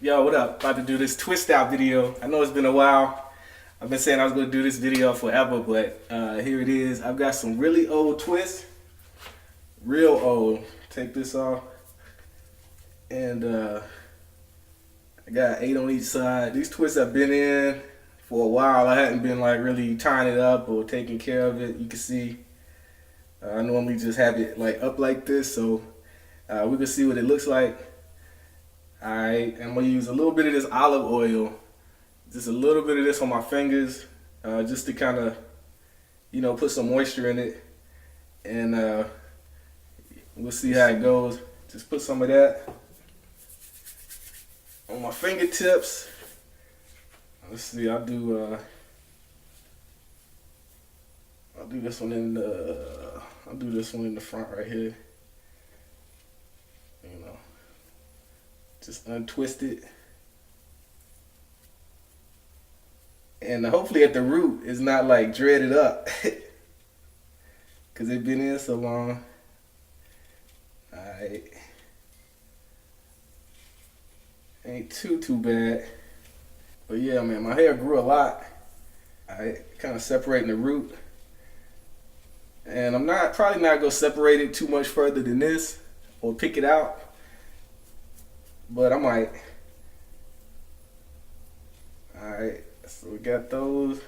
Yo, what up? About to do this twist out video. I know it's been a while. I've been saying I was going to do this video forever, but here it is. I've got some really old twists. Real old. Take this off. And I got 8 on each side. These twists I've been in for a while. I hadn't been like really tying it up or taking care of it. You can see I normally just have it like up like this, so we can see what it looks like. Alright, I'm going to use a little bit of this olive oil, just a little bit of this on my fingers, just to kind of, you know, put some moisture in it, and we'll see how it goes. Just put some of that on my fingertips. Let's see, I'll do this one in the front right here. You know. Just untwist it. And hopefully at the root it's not like dreaded up. Cause it's been in so long. Alright. Ain't too bad. But yeah, man, my hair grew a lot. Alright, kind of separating the root. And I'm probably not gonna separate it too much further than this or pick it out. But I might. Alright, so we got those.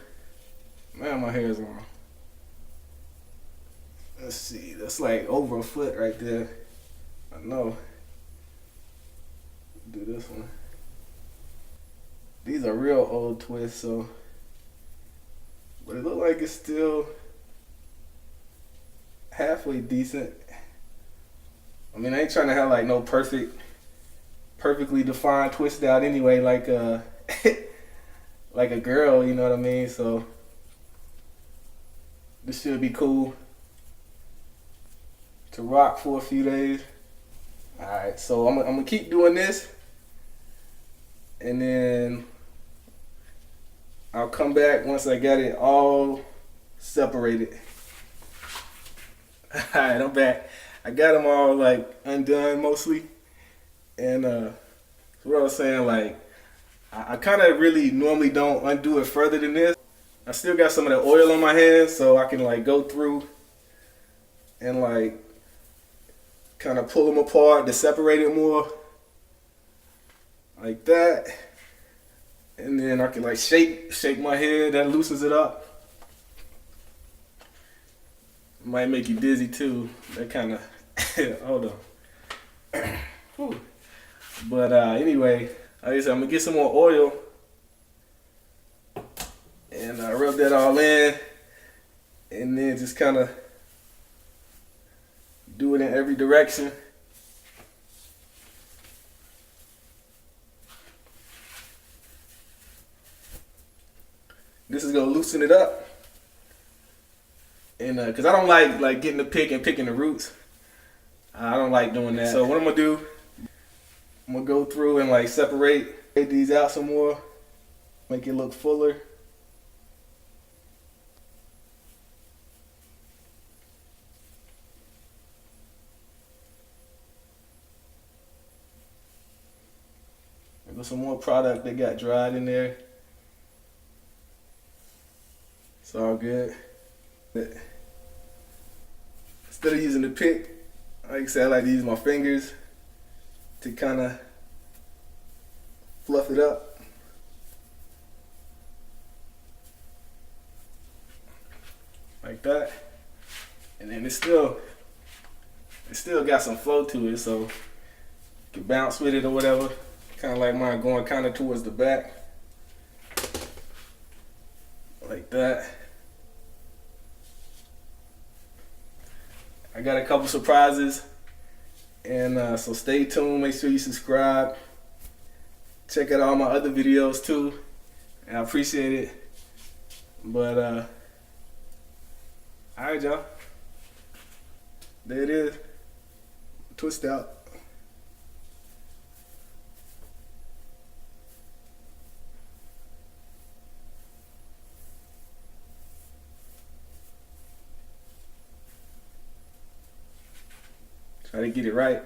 Man, my hair's on. Let's see, that's like over a foot right there. I know. Do this one. These are real old twists, so. But it looks like it's still halfway decent. I mean, I ain't trying to have like no perfectly defined twist out anyway, like like a girl, you know what I mean? So this should be cool to rock for a few days. Alright, so I'm gonna keep doing this, and then I'll come back once I got it all separated. Alright, I'm back. I got them all like undone mostly. And what I was saying, like, I kind of really normally don't undo it further than this. I still got some of the oil on my hands, so I can like go through and like kind of pull them apart to separate it more, like that. And then I can like shake my head. That loosens it up. Might make you dizzy too. That kind of hold on. Whew. But anyway, like I said, I'm gonna get some more oil and rub that all in, and then just kind of do it in every direction. This is gonna loosen it up, and cause I don't like getting the pick and picking the roots. I don't like doing that. So what I'm gonna do, I'm gonna go through and like separate these out some more, make it look fuller. And there's some more product that got dried in there. It's all good. But instead of using the pick, like I said, I like to use my fingers to kind of fluff it up. Like that. And then it still got some flow to it, so you can bounce with it or whatever. Kind of like mine going kind of towards the back. Like that. I got a couple surprises. And so stay tuned, make sure you subscribe. Check out all my other videos too. And I appreciate it. But alright, y'all. There it is. Twist out. Try to get it right.